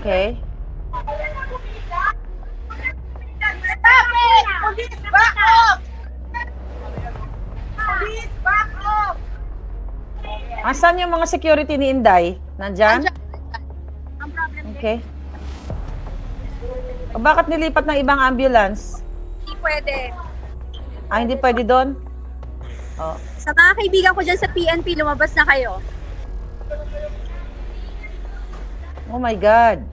Okay. Stop it! Police, back off! Police, back off! Asan yung mga security ni Inday? Nandyan? Ang problem Okay. O bakit nilipat ng ibang ambulance? hindi pwede. Hindi pwede doon? Oh. Sa mga kaibigan ko dyan sa PNP, lumabas na kayo. Oh my God.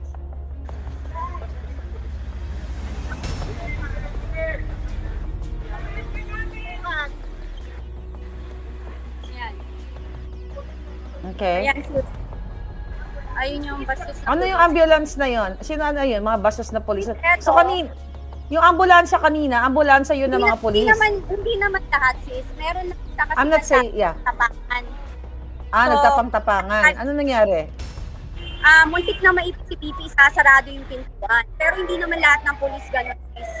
Ayan. Okay. Ayan. Ayun yung bastos na Ano yung ambulance na yon? Sino ano yun? Mga bastos na polis? Eto. So yung ambulansya kanina, ambulansya yun ng mga polis. Hindi naman lahat, sis. Meron na isa kasi I'm not saying, yeah. tapakan. So, Nagtapang-tapangan. Ano nangyari? Muntik na maipit si PP, sasarado yung pintuan. Pero hindi naman lahat ng polis ganun, sis.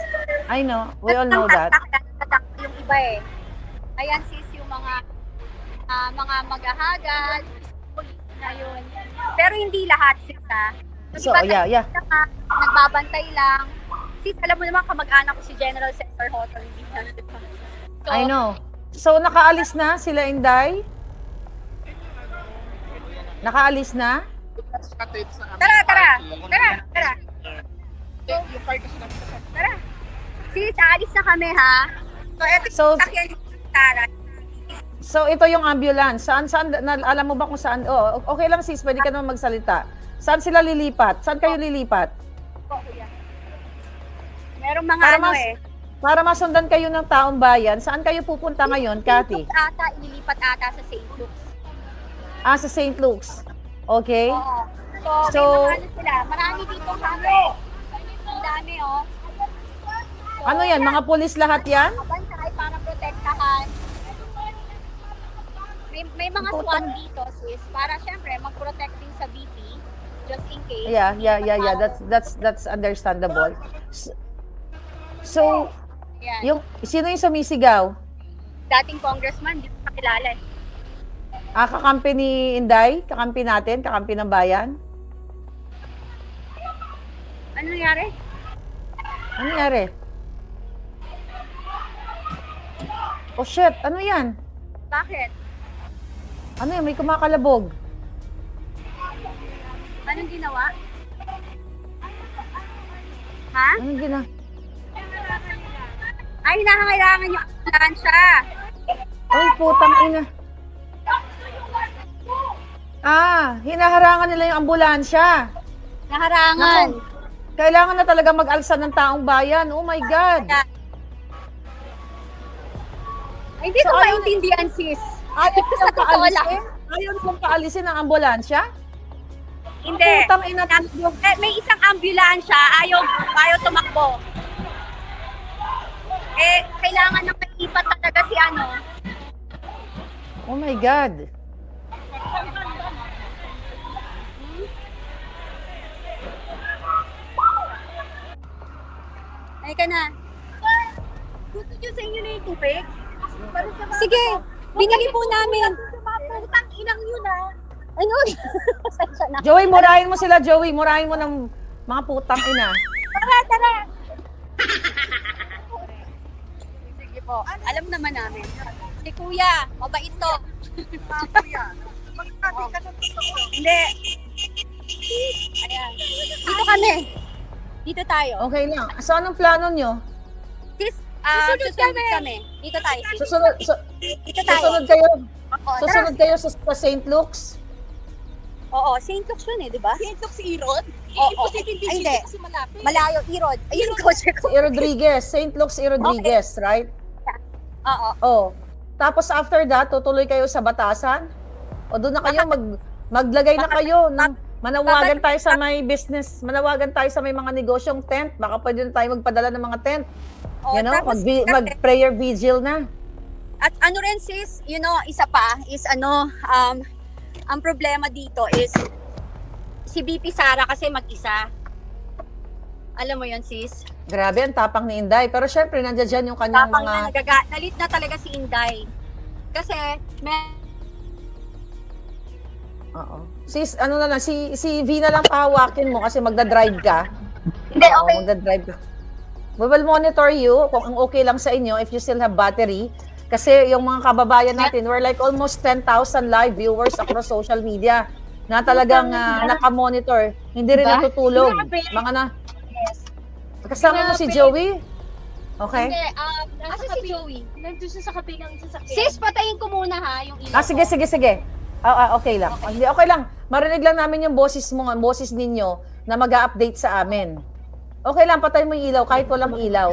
I know. We all know that. Tatak yung iba eh. Ayan, sis, yung mga maghahagad, polis na yun. Pero hindi lahat, sis, ha. So, yeah. Nagbabantay lang. Sis, alam mo naman, kamag-anak ko si General Cesar Hoto. Hindi na, diba? So, I know. So, nakaalis na sila, Inday? Nakaalis na? Tara. Tara. Sis, aalis na kami, ha? So, eto So- yung sakyan yung Tara. So, ito yung ambulance. Saan, alam mo ba kung saan? Oh, okay lang sis, pwede ka naman magsalita. Saan sila lilipat? Saan kayo lilipat? Merong mga Para masundan kayo ng taong bayan, saan kayo pupunta ngayon, Cathy? Ililipat ata sa St. Luke's. Sa St. Luke's. Okay? Oo. So- may mga sila. Marami dito kami. Ang dami, oh. So, Ano yan? Mga pulis lahat yan? Bantay para protektahan. May mga SWAT dito, sis, para syempre mag-protect din sa BP just in case. Yeah. That's understandable. So, Yan. sino yung sumisigaw? Dating congressman, di ko kakilala. Kakampi ni Inday? Kakampi natin? Kakampi ng bayan? Ano nangyari? Ano nangyari? Oh shit, ano yan? Bakit? Ano yan? May kumakalabog. Anong ginawa? Ha? Anong gina? Ay, hinahangailangan yung ambulansya. Ay, putang ina. Hinaharangan nila yung ambulansya. Naharangan. Naku, kailangan na talaga mag-alsa ng taong bayan. Oh my God. Ay, hindi So, ko ayaw- maintindihan, sis. Ayaw Sa nang totoo lang. paalisin? Ayaw nang paalisin ang ambulansya? Hindi. Putang ina. May isang ambulansya, ayaw tumakbo. Kailangan ng maipat talaga si ano. Oh my God. Ay ka na. Gusto nyo sa inyo na yung tubig? Sige, binili po namin. Putang inang yun, ha? Ano? Pasensya na. Joey, murahin mo sila, Joey. Murahin mo ng mga putang ina. Tara. Sige po. Alam naman namin. Si Kuya, mabait to. Kuya. Hindi. Ayan. Dito kami. Dito tayo. Okay lang. So, anong plano nyo? Sis, susunod kami. Dito tayo, sis. Dito tayo. Susunod kayo. Oo, Susunod kayo sa St. Luke's? Oo, St. Luke's yun eh, di ba? St. Luke's Irod? Oo. Imposible Ay, din hindi. kasi malapit. Malayo, Irod. Ayun, coach ko. Si Rodriguez. St. Luke's Rodriguez, right? Oo. Oh. Tapos after that, tutuloy kayo sa Batasan? O doon na kayo maglagay na kayo ng manawagan tayo sa may business, manawagan tayo sa may mga negosyong tent. Baka pwede na tayo magpadala ng mga tent. Oo, You know, tapos, mag-prayer vigil na. At ano rin sis, isa pa is ang problema dito is si BP Sara kasi mag-isa. Alam mo yun sis? Grabe, ang tapang ni Inday. Pero syempre, nandiyan dyan yung kanyang Tapang mga... na nalit na talaga si Inday. Kasi, Oo. sis, ano na lang, si V na lang pahawakin mo kasi magda-drive ka. Hindi, Oo, okay. magda-drive ka. We will monitor you kung ang okay lang sa inyo if you still have battery. Kasi yung mga kababayan natin, we're like almost 10,000 live viewers across social media na talagang nakamonitor. Hindi rin Diba? natutulog. Grabe. Mga na, Yes. kasama mo si Grabe. Joey? Okay? Hindi, Asa nasa si kabi, Joey? nandun siya sa kabilang sasakyan. Sis, patayin ko muna ha, yung ilaw Sige, ko. sige. Okay lang. Hindi, okay lang. Marinig lang namin yung boses mo, ang boses ninyo na mag-update sa amin. Okay lang, patay mo yung ilaw kahit walang ilaw.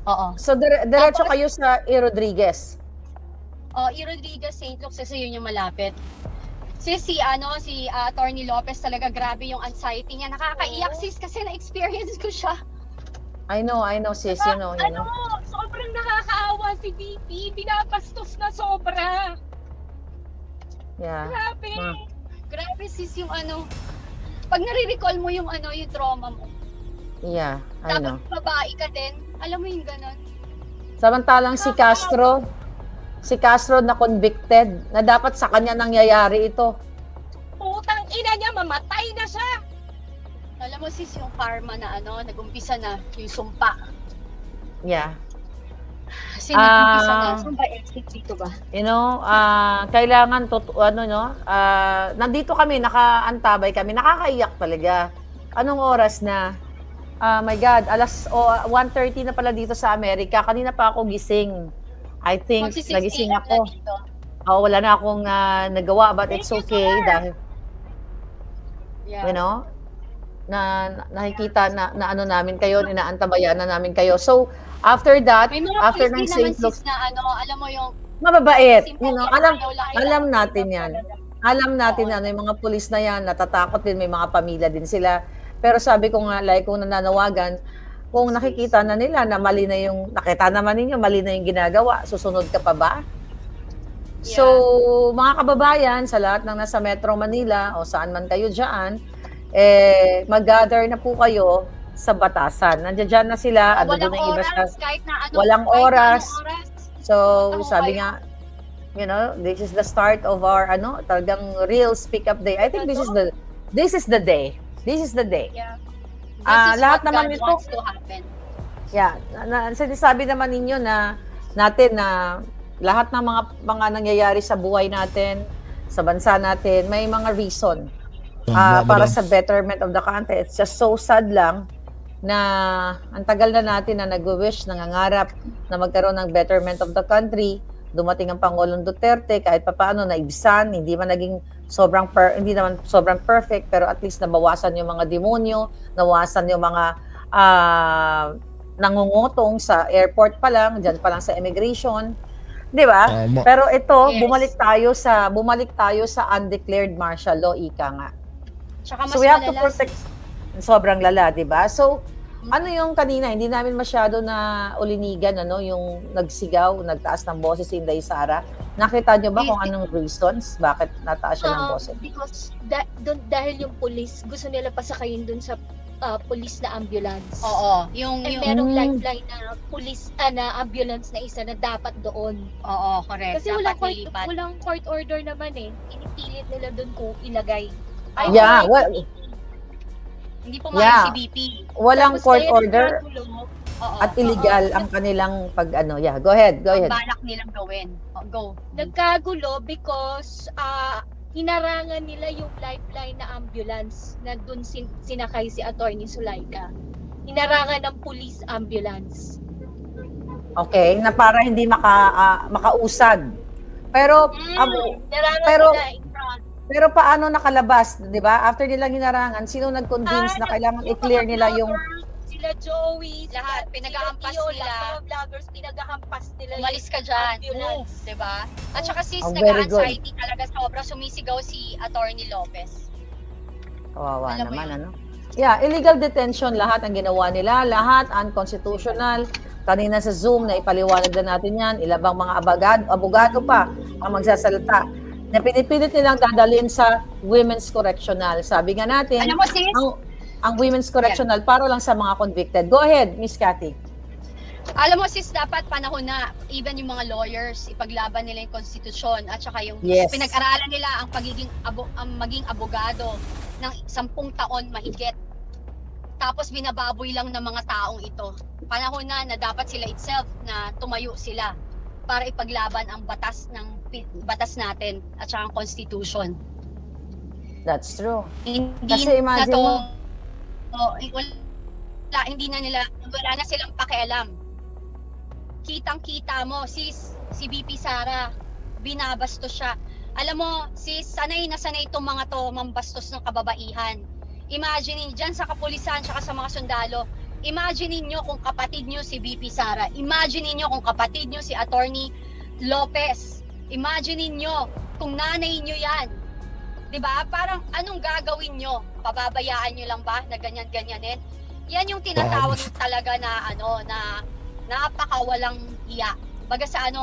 Oo. So, diretso Tapos- kayo sa E. Rodriguez. E. Rodriguez, St. Luke's, kasi yun yung malapit. Sis, si Attorney Lopez talaga grabe yung anxiety niya. Nakakaiyak, sis, kasi na-experience ko siya. I know, sis. You know. Sobrang nakakaawa si VP. Binabastos na sobra. Yeah. Grabe. Grabe, sis, yung pag nare-recall mo yung yung trauma mo. Yeah, I know. Tapos babae ka din. Alam mo yung ganon. Samantalang si Castro na convicted, na dapat sa kanya nangyayari ito. Putang ina niya, mamatay na siya. Alam mo, sis, yung karma na nag-umpisa na yung sumpa. Yeah. Kasi nag-umpisa na. Ah. Sumpa exit dito ba? You know, kailangan nandito kami, nakaantabay kami, nakakaiyak talaga. Anong oras na? My God, 1:30 na pala dito sa Amerika. Kanina pa ako gising. I think Magsi-6 nagising AM na ako. dito. Wala na akong nagawa, but it's okay dahil Yeah. you know, na nakikita na ano namin kayo, inaantabayan na namin kayo. So, after that, May mga after police ng din naman, St. Luke's, sis, na alam mo yung mababait. simple You know, na alam ayaw lang alam ilaw. natin yan. Alam natin Oo. na yung mga pulis na yan, natatakot din, may mga pamilya din sila. Pero sabi ko nga, like, kung nananawagan, kung nakikita na nila na mali na yung, nakita naman ninyo, mali na yung ginagawa, susunod ka pa ba? Yeah. So, mga kababayan, sa lahat ng nasa Metro Manila o saan man kayo dyan, mag-gather na po kayo sa Batasan. Nandiyan dyan na sila, ano doon walang yung iba sa... oras, kahit na walang kahit na oras. anong oras. So, Ako sabi kayo. nga, you know, this is the start of our talagang real speak up day. I think this is the day. This is the day. Yeah. Ah, This is lahat what naman God nito- wants to happen. Yeah, sinasabi naman ninyo na natin na lahat ng mga nangyayari sa buhay natin, sa bansa natin, may mga reason para sa betterment of the country. It's just so sad lang na ang tagal na natin na nag-wish, nangangarap na magkaroon ng betterment of the country. Dumating ang Pangulong Duterte, kahit papaano naibsan, hindi hindi naman sobrang perfect, pero at least nabawasan yung mga demonyo, nawasan yung mga nangungutong sa airport pa lang, dyan pa lang sa immigration. 'Di ba? Pero ito, Yes. bumalik tayo sa undeclared martial law, ika nga. Tsaka mas So we have to malala, protect, sobrang lala, 'di ba? So ano yung kanina, hindi namin masyado na ulinigan, yung nagsigaw, nagtaas ng boses si Inday Sara. Nakita nyo ba kung anong reasons bakit nataas siya ng boses? Because dahil yung police, gusto nila pasakayin dun sa police na ambulance. Oo, And yung merong lifeline na police na ambulance na isa na dapat doon. oo, correct. Kasi Dapat lilipat. walang court order naman eh. Inipilit nila doon kung ilagay. Yeah, Hindi pumayag Yeah. si BP. walang Tapos court kaya order nagkagulo, Oo. at illegal ang kanilang Yeah, go ahead. Ang balak nilang gawin. Go. nagkagulo because hinarangan nila yung lifeline na ambulance na doon sinakay si Attorney Sulaika. Hinarangan ng police ambulance. Okay, na para hindi makausad. Pero Hinarangan pero- nila in front. pero paano nakalabas, 'di ba? After nilang hinarangan, sino nag-convince na kailangan i-clear nila yung Sila Joey, Lahat, pinag-aampas Tiola, nila. mga vloggers, pinag-ahampas nila Umalis ka dyan. ambulance. Move, diba? At saka sis, Very good. nag-anxiety talaga sobra. Sumisigaw si Attorney Lopez. Kawawa Alam mo naman, yun. Yeah, illegal detention, lahat ang ginawa nila, lahat unconstitutional. Kanina sa Zoom, na ipaliwanag na natin yan, ilabang mga abogado pa ang magsasalita. Na pinipilit nilang dadalhin sa Women's Correctional. Sabi nga natin, Alam mo sis, ang Women's Correctional para lang sa mga convicted. Go ahead, Miss Cathy. Alam mo sis, dapat panahon na even yung mga lawyers ipaglaban nila yung konstitusyon at saka yung Yes. pinag-aralan nila ang ang maging abogado ng 10 taon mahigit. Tapos binababoy lang ng mga taong ito. Panahon na dapat sila itself na tumayo sila para ipaglaban ang batas natin at saka ang constitution. That's true. Hindi Kasi na imagine to, wala na silang pakialam. Kitang-kita mo, sis, si VP Sara, binabastos siya. Alam mo, sis, sanay na sanay itong mga to mambastos ng kababaihan. Imagine dyan sa kapulisan tsaka sa mga sundalo, imagine niyo kung kapatid niyo si VP Sara, imagine niyo kung kapatid niyo si Attorney Lopez, imagine niyo kung nanay niyo yan. 'Di ba? Parang anong gagawin niyo? Pababayaan niyo lang ba na ganyan-ganyanin? Yan yung tinatawag talaga na na napakawalang hiya. Baga sa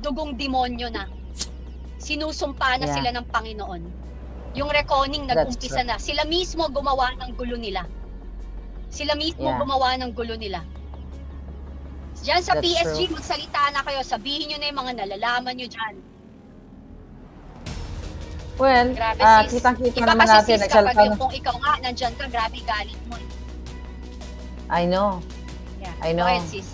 dugong demonyo na. Sinusumpa na Yeah. sila ng Panginoon. Yung reckoning That's nag-umpisa na. Sila mismo gumawa ng gulo nila. Sila mismo Yeah. gumawa ng gulo nila. Diyan sa That's PSG, true. magsalita na kayo. Sabihin nyo na yung mga nalalaman nyo dyan. Well, Grabe, sis. kitang-kita Iba naman kasi natin. sis, kapag Nagsalita kung ikaw nga, nandyan ka, grabe galit mo. I know. Yeah. I know. Go ahead, sis.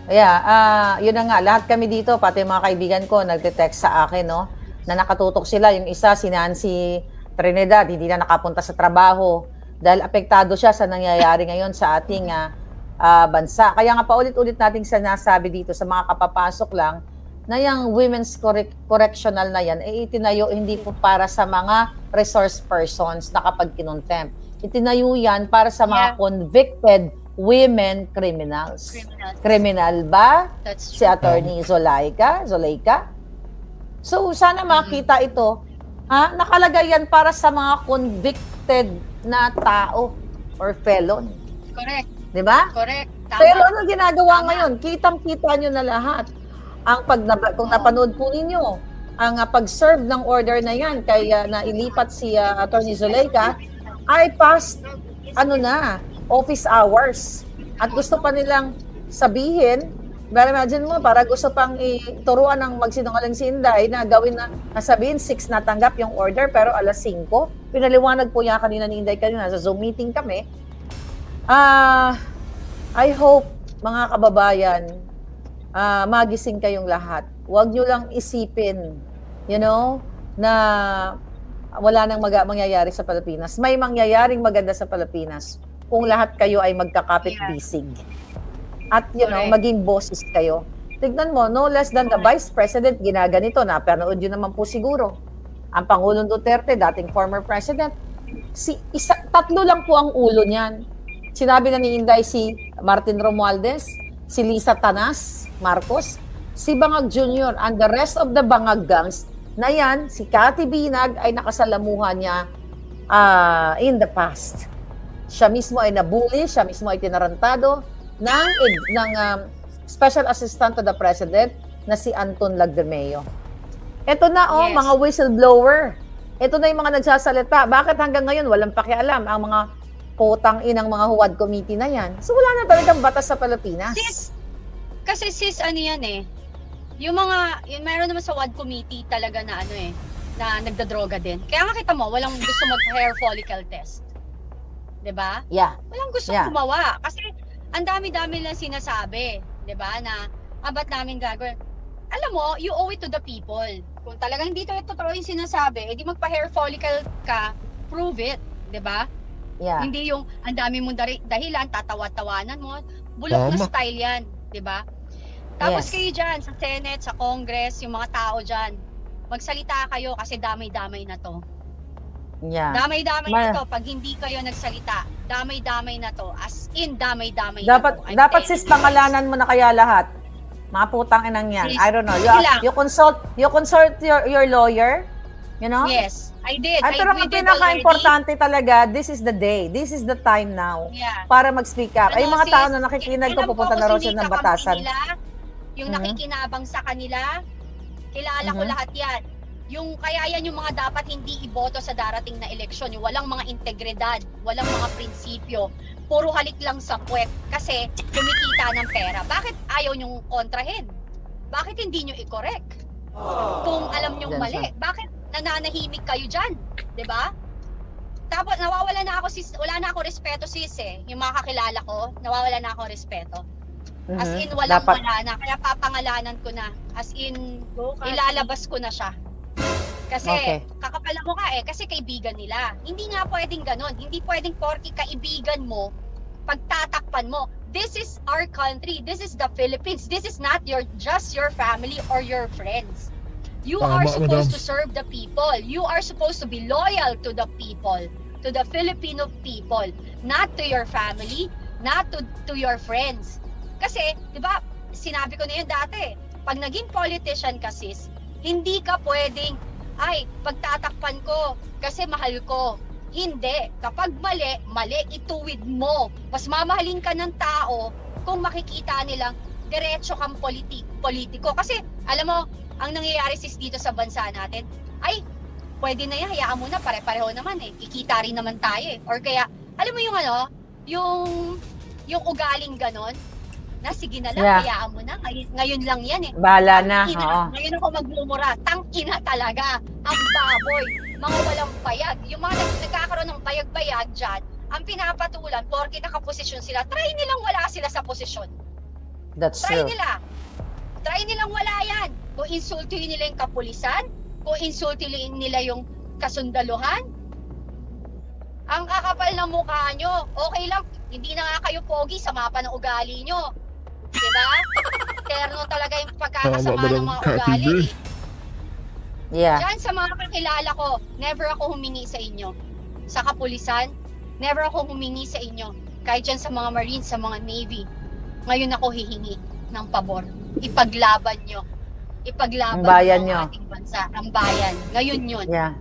Yeah, yun na nga, lahat kami dito, pati mga kaibigan ko, nagte-text sa akin, no, na nakatutok sila. Yung isa, si Nancy Trinidad, hindi na nakapunta sa trabaho dahil apektado siya sa nangyayari ngayon sa ating bansa. Kaya nga paulit-ulit nating sinasabi dito sa mga kapapasok lang na yung women's correctional na yan, itinayo hindi po para sa mga resource persons na kapag kinontempt. Itinayo yan para sa mga Yeah. convicted women criminals. Criminals. Criminal ba That's si true. Attorney Zulaika? So sana makita ito, nakalagay yan para sa mga convicted na tao or felon. Correct. 'Di ba? Correct. Tama. Pero ano ginagawa Tama. ngayon? Kitang-kita nyo na lahat. Kung napanood po ninyo, ang pag-serve ng order na yan, kaya nailipat si Attorney Zulaika, ay past, office hours. At gusto pa nilang sabihin, pero imagine mo, para gusto pang ituruan ng magsinungaling si Inday na gawin sabihin 6 natanggap yung order, pero alas 5. Pinaliwanag po niya kanina ni Inday kanina, sa Zoom meeting kami. I hope, mga kababayan, magising kayong lahat. Huwag nyo lang isipin, na wala nang mangyayari sa Pilipinas. May mangyayaring maganda sa Pilipinas kung lahat kayo ay magkakapit-bisig. At, Correct. maging bosses kayo. Tignan mo, no less than the Vice President, ginaganito, napanood yun naman po siguro. Ang Pangulong Duterte, dating former President, tatlo lang po ang ulo niyan. Sinabi na ni Inday si Martin Romualdez, si Lisa Tanas Marcos, si Bangag Jr., and the rest of the Bangag gangs na yan, si Cathy Binag ay nakasalamuhan niya in the past. Siya mismo ay nabully, siya mismo ay tinarantado ng Special Assistant to the President na si Anton Lagdemeo. Ito na Yes. mga whistleblower. Ito na yung mga nagsasalita. Bakit hanggang ngayon walang pakialam ang mga potang inang mga huwad committee na yan? So wala na talagang batas sa Pilipinas. Kasi sis, mayroon naman sa WAD committee talaga na na nagdadroga din. Kaya nga kita mo, walang gusto mag-hair follicle test. 'Di ba? Yeah. Walang gusto Yeah. gumawa. Kasi ang dami-dami lang sinasabi, 'di ba, na ba't namin gagawin? Alam mo, you owe it to the people. Kung talagang hindi totoo yung sinasabi, edi magpa-hair follicle ka, prove it, 'di ba? Yeah. Hindi yung ang dami mong dahilan, tatawa-tawanan mo. Bulok na style yan, di ba? Tapos Yes. kayo dyan, sa Senate, sa Congress, yung mga tao dyan, magsalita kayo kasi damay-damay na to. Yeah. Damay-damay na to. Pag hindi kayo nagsalita, damay-damay na to. As in, damay-damay Dapat na to. I'm dapat telling sis you guys. pangalanan mo na kaya lahat. Mga putang inang yan. Sis, I don't know. lang. You consult your lawyer, Yes, I did. At pero We ang did pinaka-importante talaga, this is the day. This is the time now Yeah. para mag-speak up. Ay, mga Sis, tao na nakikinig ko, alam pupunta kung na raw sino sila ng kakampi batasan. nila, yung Mhm. nakikinabang sa kanila, kilala ko Mhm. lahat yan. Kaya yan yung mga dapat hindi iboto sa darating na eleksyon. Yung walang mga integridad, walang mga prinsipyo. puro halik lang sa puwet kasi kumikita ng pera. Bakit ayaw nyong kontrahin? Bakit hindi nyo i-correct? Kung alam nyong Yan mali, siya. bakit nananahimik kayo dyan? 'Di ba? Tapos nawawala na ako sis, wala na ako respeto sis eh. Yung mga kakilala ko, nawawala na ako respeto. As in walang Dapat, wala na, kaya papangalanan ko na. As in Go, Cathy. ilalabas ko na siya. Kasi Okay. kakapala mo ka eh, kasi kaibigan nila. Hindi nga pwedeng ganun. Hindi pwedeng porky kaibigan mo, pagtatakpan mo. This is our country. This is the Philippines. This is not just your family or your friends. You are Tama, supposed madam. to serve the people. You are supposed to be loyal to the people, to the Filipino people, not to your family, not to your friends. Kasi, di ba, sinabi ko na yun dati, pag naging politician ka sis, hindi ka pwedeng, ay, pagtatakpan ko kasi mahal ko. Hindi. Kapag mali, mali, ituwid mo. Mas mamahalin ka ng tao kung makikita nilang diretso kang politiko. Kasi, alam mo, ang nangyayari sis dito sa bansa natin, ay, pwede na yan, hayaan mo na, pare-pareho naman eh. Kikita rin naman tayo eh. Or kaya, alam mo yung ano, yung ugaling ganon, na sige na lang, Yeah. hayaan mo na, ngayon lang yan eh. bahala na. Tangina, Oo. ngayon ako magmumura, tangina talaga, ang baboy, mga walang bayag. Yung mga nagkakaroon ng bayag-bayag dyan, ang pinapatulan, porke nakaposisyon sila, try nilang wala sila sa posisyon. That's Try true. nila. Try nilang wala yan. Kung insultuhin nila yung kapulisan, kung insultuhin nila yung kasundaluhan, ang kakapal ng mukha nyo, okay lang, hindi na nga kayo pogi, sama pa ng ugali nyo. Diba? Terno talaga yung pagkakasama Tama, ng Madam mga Cathy ugali. B. Yeah. Diyan sa mga kakilala ko, never ako humingi sa inyo. Sa kapulisan, never ako humingi sa inyo. Kahit dyan sa mga Marines, sa mga Navy, ngayon ako hihingi ng pabor. Ipaglaban nyo. Ipaglaban Ang bayan nyo nyo. ang ating bansa. Ang bayan. Ngayon yun. Yeah.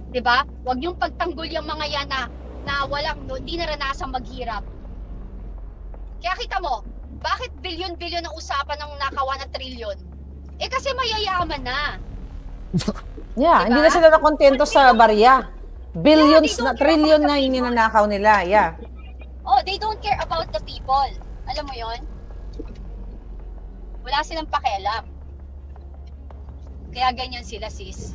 Diba? Huwag niyong pagtanggol yung mga yan na walang, hindi naranasan maghirap. Kaya kita mo, bakit bilyon-bilyon ang usapan ng nakawa ng trilyon? Eh kasi mayayaman na. Yeah, Diba? hindi na sila nakontento sa barya. Billions Yeah, they na, don't trillion care na about the yung people. ninanakaw nila. Yeah. Oh, they don't care about the people. Alam mo yon? Wala silang pakialam. Kaya ganyan sila, sis.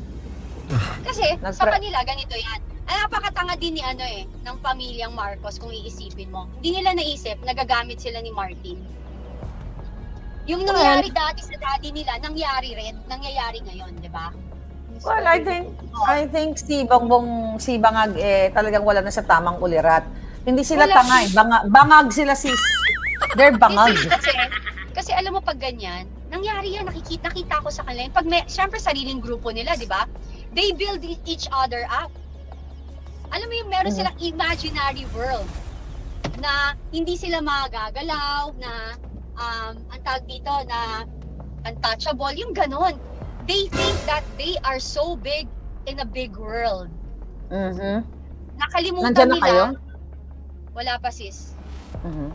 Kasi sa kanila, ganito yan. Ang napakatanga din ni ng pamilyang Marcos kung iisipin mo. Hindi nila naisip, nagagamit sila ni Martin. Yung nangyari dati sa daddy nila, nangyayari ngayon, di ba? Well, I think si Bangag talagang wala na sa tamang ulirat. Hindi sila Wala. tanga eh. Bangag sila sis. They're bangag. Kasi alam mo pag ganyan, nangyari yan, nakita ko sa kanila. Pag syempre sariling grupo nila, di ba? They build each other up. Alam mo yung meron silang imaginary world na hindi sila magagalaw, na ang tawag dito na untouchable, yung ganon. They think that they are so big in a big world. Mhm. Nakalimutan Nandyan na nila. kayo? Wala pa sis. Mhm.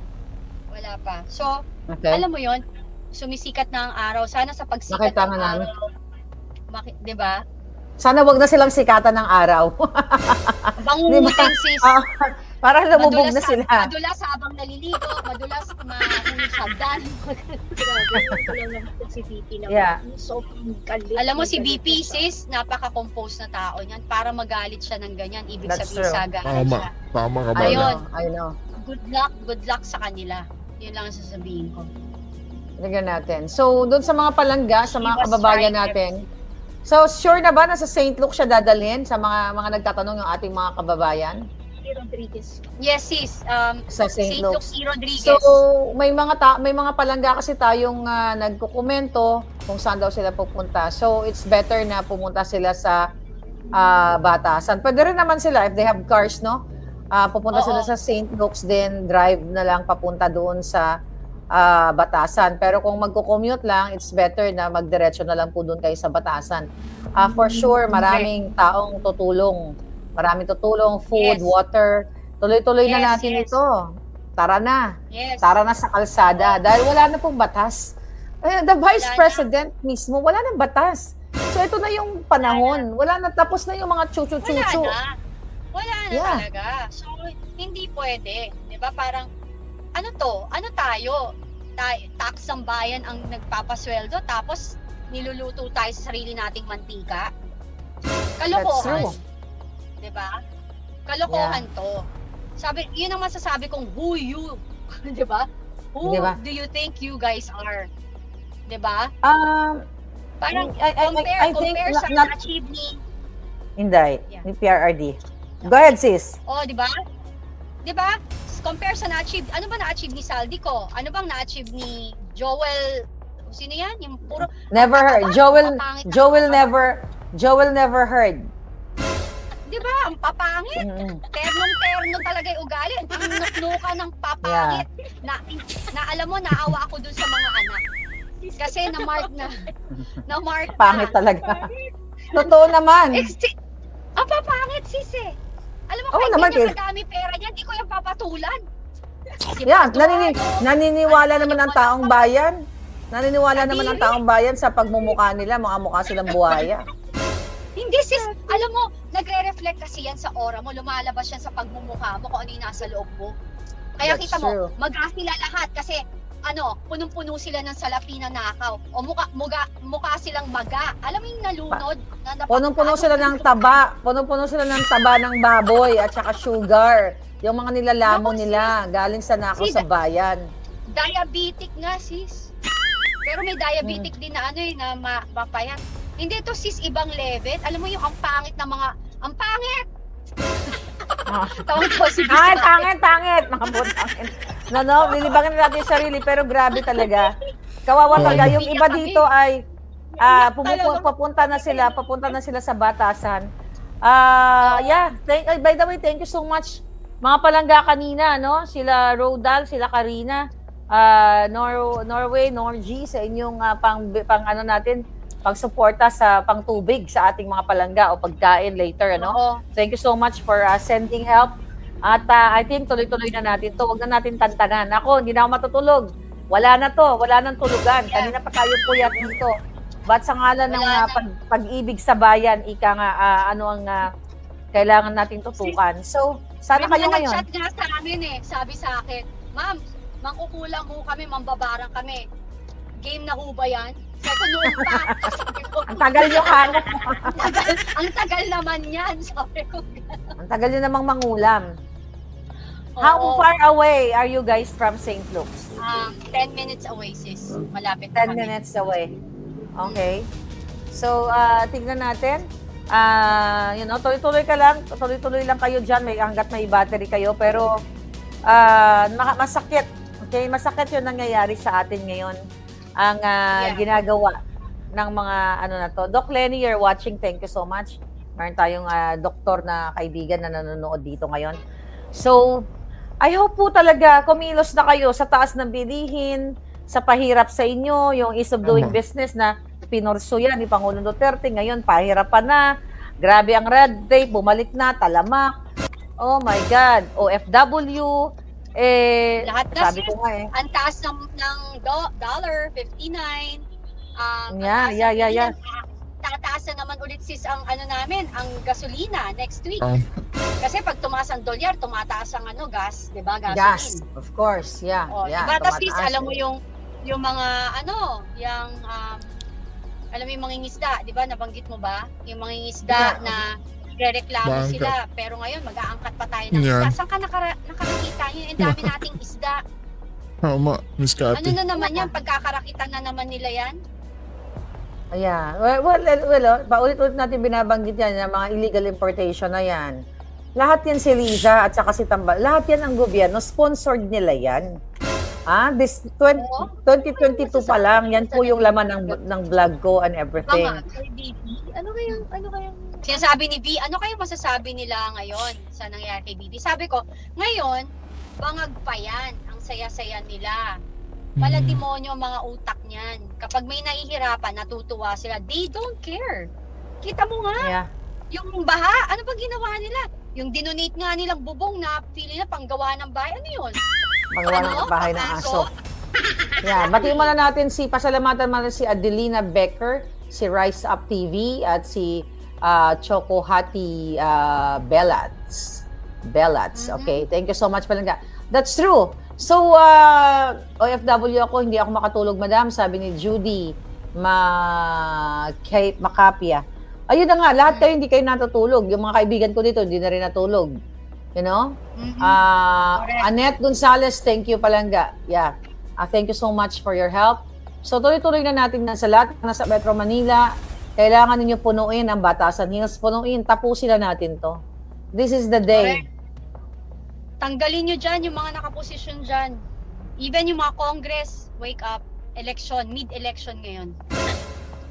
Wala pa. So, Okay. alam mo yon, sumisikat na ang araw. Sana sa pagsikat Nakita ng nga namin. araw, 'di ba? Sana wag na silang sikatan ng araw. Bangungutin sis. Para lumubog na Madulas sila. Madulas habang naliligo, madulas mahusagdan. Si VP naman. Yeah. Sobrang galit. Alam mo si galit VP siya. sis, napaka-compose na tao niyan. Para magalit siya ng ganyan, ibig That's sabihin true. sagaan siya. Tama ka ba? Ayun. I know. Good luck sa kanila. Yun lang ang sasabihin ko. Lagyan natin. So, doon sa mga palangga, sa mga He was kababayan right. natin. So, sure na ba na sa St. Luke siya dadalhin sa mga nagtatanong yung ating mga kababayan? Rodriguez. Yes sis, Sa St. St. Luke's. Luke E. Rodriguez. So, may mga palangga kasi tayong nagkukomento kung saan daw sila pupunta. So, it's better na pumunta sila sa Batasan. Pwede rin naman sila if they have cars, no? Pupunta Oo. sila sa St. Luke's, then drive na lang papunta doon sa Batasan. Pero kung magko-commute lang, it's better na magdiretso na lang po doon kayo sa Batasan. For sure, maraming taong tutulong. Maraming tutulong, food, Yes. water. Tuloy-tuloy na Yes, natin yes. ito. Tara na. Yes. Tara na sa kalsada. Dahil wala na pong batas. The Vice Wala na. President mismo, wala nang batas. So ito na yung panahon. Wala na, tapos na yung mga Wala chuchu-chuchu. na. Wala na Yeah. talaga. So, hindi pwede. Diba? ba? Parang, ano to? Ano tayo? Tax ng bayan ang nagpapasweldo, tapos niluluto tayo sa sarili nating mantika. Kalokohan. That's Di ba? Kalokohan to. Sabi, yun ang masasabi kong, who you? Di ba? Who Di ba? do you think you guys are? Di ba? Parang, I think compare sa not na-achieve ni, Inday, Yeah. ni PRRD. Go ahead, sis. oh, di ba? Di ba? Compare sa na-achieve, ano ba na-achieve ni Saldico? Ano bang na-achieve ni Joel? Sino yan? Yung puro, Never heard. Papangit. Joel never heard. di ba? Ang papangit. Mm-mm. Ternong-terno talaga yung ugali. Ang nuknuka ng papangit. Na alam mo, naawa ako dun sa mga anak. Kasi na-mark na. Na-mark na. Pangit talaga. Totoo naman. Ang papangit, sis eh. Alam mo, Oo kahit naman, ganyan kadami pera niya, di ko yung papatulan. Yeah, naniniwala naman ang taong bayan. Naniniwala naman ang taong bayan sa pagmumukha nila, mga mukha silang buhaya. Hindi sis, alam mo, nagre-reflect kasi yan sa aura mo, lumalabas yan sa pagmumukha mo kung ano yung nasa loob mo. Kaya That's kita mo, true. maga sila lahat kasi punong-puno sila ng salapi na nakaw. O mukha silang maga. Alam mo yung nalunod? Punong-puno sila ng taba. Punong-puno sila ng taba ng baboy at saka sugar. Yung mga nilalamon nila galing sa nakaw sa bayan. Diabetic nga sis. Pero may diabetic din na na mapayat. Hindi to sis, ibang level. Alam mo yung ang pangit na mga, ang pangit! Tawag ko si Ay, pangit! Mga putangin. No, lilibangin natin yung sarili, pero grabe talaga. Kawawa talaga. Yung iba dito ay papunta na sila sa batasan. Yeah, by the way, thank you so much. Mga palangga kanina, no? Sila Rodal, sila Karina, Norway, Norgy, sa inyong pang-suporta sa pang-tubig sa ating mga palangga o pagkain later, ano? Oo. Thank you so much for sending help. At I think tuloy-tuloy na natin to. Huwag na natin tantanan. Ako, hindi na ako matutulog. Wala na to. Wala nang tulugan. Yeah. Kanina pa tayo puyat dito. Ba't sa ngalan ng Wala na. pag-ibig sa bayan, ika nga, ano ang kailangan nating tutukan. So, sana May kayo mga ngayon. nag-chat nga sa amin sabi sa akin, ma'am, mangkukulang ho kami, mambabarang kami. Game na ho ba yan? Sabi ko, noon pa. Sabi ko, Ang tagal nyo ka. ang tagal naman yan. Sabi ko, Ang tagal nyo namang mangulam. How oo. far away are you guys from St. Luke's? 10 minutes away, sis. Malapit 10 na kami. minutes away. Okay. So, tignan natin. Tuloy-tuloy ka lang. Tuloy-tuloy lang kayo dyan. Hanggat may battery kayo. Pero, masakit. Okay? Masakit yung nangyayari sa atin ngayon. Ang ginagawa ng mga na to. Doc Lenny, you're watching. Thank you so much. Meron tayong doktor na kaibigan na nanonood dito ngayon. So, I hope po talaga kumilos na kayo sa taas ng bilihin, sa pahirap sa inyo, yung ease of doing business na pinurso yan ni Pangulong Duterte. Ngayon, pahirapan na. Grabe ang red tape, bumalik na, talamak. Oh my God. OFW. Lahat na, sabi sis. ko nga Ang taas ng dollar, 59. Yeah. Tataas na naman ulit sis ang namin, ang gasolina next week. Kasi pag tumaas ang dolyar, tumataas ang gas, 'di ba? Gasoline. Gas, of course. Yeah. Oh, yeah. diba? Tapos sis, tumataas alam mo eh. yung mga alam mo yung mga ngisda, 'di ba? Nabanggit mo ba? Yung mga ngisda na rereklamo sila, pero ngayon mag-aangkat pa tayo ng isda. Saan ka nakakita yun? Ang dami nating isda. Tama, Miss Cathy. Ano na naman yan? Pagkakarakitan na naman nila yan? Ayan. Paulit-ulit natin binabanggit yan, yung mga illegal importation na yan. Lahat yan si Liza at saka si Tambal. Lahat yan ang gobyerno. Sponsored nila yan. 2022 pa lang. Yan po yung laman ng vlog ko and everything. Tama. Kay Bibi, ano kayang sinasabi ni B, ano kayang masasabi nila ngayon sa nangyari kay Bibi? Sabi ko, ngayon, bangag pa yan. Ang saya-saya nila. Pala demonyo ang mga utak niyan. Kapag may nahihirapan, natutuwa sila. They don't care. Kita mo nga, Yeah. yung baha, ano ba ginawa nila? Yung dinonate nga nilang bubong na pili na panggawa ng bahay. Ano yun? Panggawa ng bahay ng aso. Yeah, batiin muna natin pasalamatan mo si Adelina Becker, si Rise Up TV, at si Choco Hati Bellats. Okay, thank you so much palangga. That's true. So, OFW ako, hindi ako makatulog, madam, sabi ni Judy Macapia. Ayun na nga, lahat kayo hindi kayo natutulog. Yung mga kaibigan ko dito, hindi na rin natulog. You know? Correct. Annette Gonzalez, thank you palangga. Yeah. Thank you so much for your help. So, tuloy-tuloy na natin na sa lahat na sa Metro Manila. Kailangan ninyo punuin ang Batasan Hills. Punuin, tapusin na natin to. This is the day. Correct. Tanggalin nyo dyan yung mga nakaposisyon dyan. Even yung mga Congress, wake up. Election, mid-election ngayon.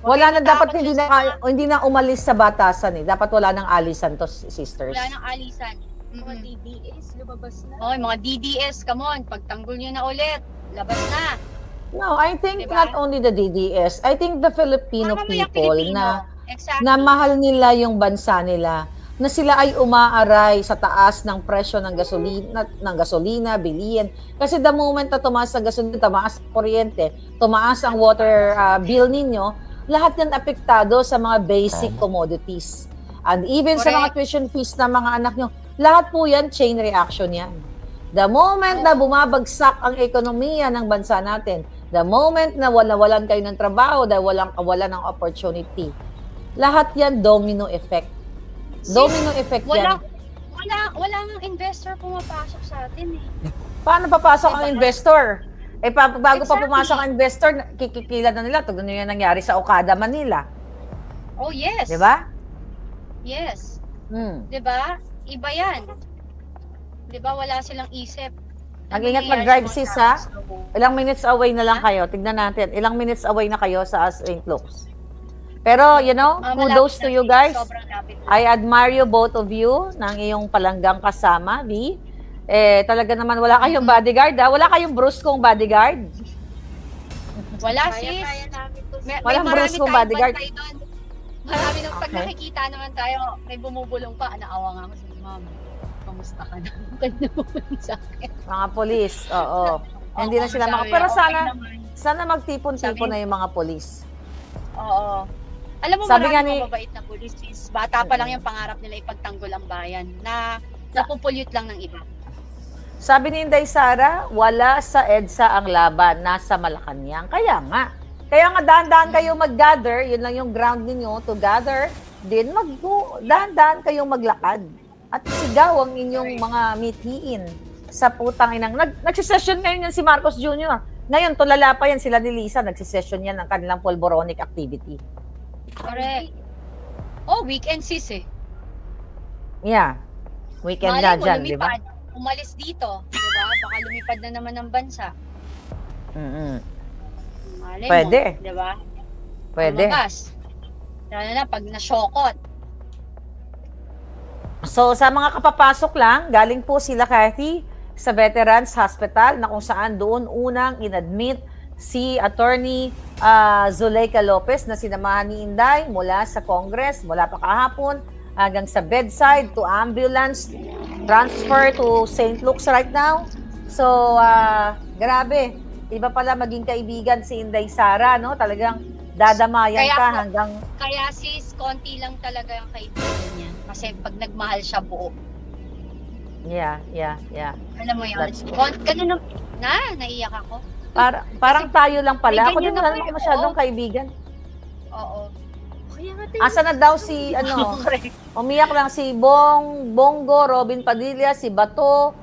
Wala na, dapat matakot hindi na umalis sa Batasan eh. Dapat wala nang alisan to, sisters. Wala nang alisan. Mga DDS, lumabas na. Okay, mga DDS, come on, pagtanggol nyo na ulit. Labas na. No, I think Diba? not only the DDS. I think the Filipino Mamamayang people Pilipino. na Exactly. mahal nila yung bansa nila, na sila ay umaaray sa taas ng presyo ng gasolina, bilihin. Kasi the moment na tumaas ang gasolina, tumaas ang kuryente, tumaas ang water bill ninyo, lahat yan apektado sa mga basic commodities. And even sa mga Correct. tuition fees ng mga anak nyo, lahat po yan, chain reaction yan. The moment na bumabagsak ang ekonomiya ng bansa natin, the moment na walan kayo ng trabaho dahil walang kawalan ng opportunity, lahat yan domino effect. Domino effect yan. Walang investor pumapasok sa atin eh. Paano papasok ang investor? Bago pa Exactly. pumasok ang investor, kikikila na nila. Tignan nyo yung nangyari sa Okada, Manila. Oh yes. Di ba? Yes. Hmm. 'Di ba? Iba 'yan. 'Di ba wala silang isip. Mag-ingat Ano mag-drive, nangyayari sis, sa ha? mga tao? Ilang minutes away na lang kayo. Tignan natin. Ilang minutes away na kayo sa St. Luke's. Pero, you know, kudos Malapit to na, you sis. guys. Sobrang lapit na. I admire you, both of you, ng iyong palanggang kasama, V. Talaga naman wala kayong bodyguard, ha? Wala kayong bruskong bodyguard. Wala Kaya sis. namin to. Walang marami bruskong tayong bodyguard. bantay doon. Marami nang pag Okay. nakikita naman tayo, may bumubulong pa, naawa nga ako sa ma'am. Kamusta ka na? Kanya bumulong sa akin. Mga polis, oo. Hindi na sila sabi, Pero okay naman. sana magtipon-tipon Sabi- na yung mga polis. Oo. Alam mo, Sabi nga marami ni- mababait na pulis sis. Bata pa lang yung pangarap nila ipagtanggol ang bayan na napupulyot lang ng iba. Sabi ni Inday Sara, wala sa EDSA ang laban, nasa Malacanang. Kaya nga dahan-dahan kayo mag-gather, yun lang yung ground ninyo to gather, din dahan-dahan kayong maglakad. At sigaw ang inyong mga mithiin sa putang inang. Nagsisession ngayon yan si Marcos Jr. Ngayon, tulala pa yan sila ni Lisa, nagsisession yan ng kanilang polboronic activity. Correct. Oh, weekend sis eh. Yeah. Weekend Malay na mo, dyan, di ba? lumipad. Umalis dito, di ba? Baka lumipad na naman ng bansa. Mm-mm. Malay Pwede. mo, di ba? Pwede. Lumabas. Lalo na pag nasyokot. So, sa mga kapapasok lang, galing po sila Kathy sa Veterans Hospital na kung saan doon unang inadmit si Attorney Zuleika Lopez na sinamahan ni Inday mula sa Congress, mula pa kahapon hanggang sa bedside to ambulance, transfer to St. Luke's right now. So, grabe. Iba pala maging kaibigan si Inday Sara, no? Talagang dadamayan Kaya ka po- hanggang... Kaya sis, konti lang talaga yung kaibigan niya. Kasi pag nagmahal siya buo. Yeah. Alam mo yun? That's Ganun naiyak ako. Parang tayo lang pala. may Ako din ganyan wala ako naman eh, masyadong oo. kaibigan. Oo. Kaya nga Asa na daw si, umiyak lang si Bongo, Robin Padilla, si Bato,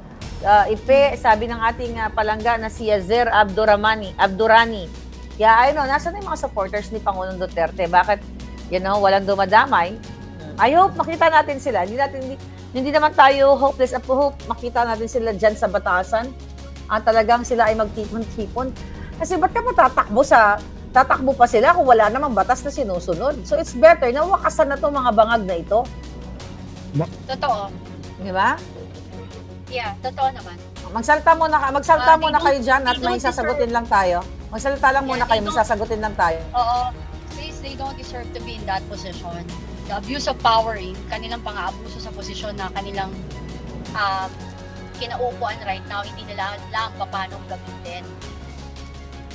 Ipe, sabi ng ating palangga na si Yazer Abdurani. Kaya ayun, nasa na yung mga supporters ni Pangulong Duterte? Bakit, walang dumadamay? I hope makita natin sila. Hindi naman tayo hopeless. I hope makita natin sila dyan sa Batasan. Talagang sila ay magtipon-tipon. Kasi ba't ka tatakbo pa sila kung wala namang batas na sinusunod? So it's better na wakasan na itong mga bangag na ito. Totoo. Di ba? Yeah, totoo naman. Magsalta muna They kayo dyan at they may don't sasagutin lang tayo. Magsalita lang muna Yeah, kayo, they may don't- sasagutin lang tayo. Oo. Sis, they don't deserve to be in that position. The abuse of power, kanilang pang-aabuso sa posisyon na kanilang kinaupuan right now, hindi nila alam paano gamitin.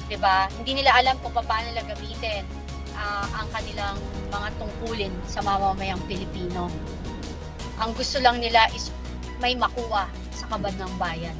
Diba? Hindi nila alam kung paano nila gamitin ang kanilang mga tungkulin sa mamamayang Pilipino. Ang gusto lang nila is may makuha sa kaban ng bayan.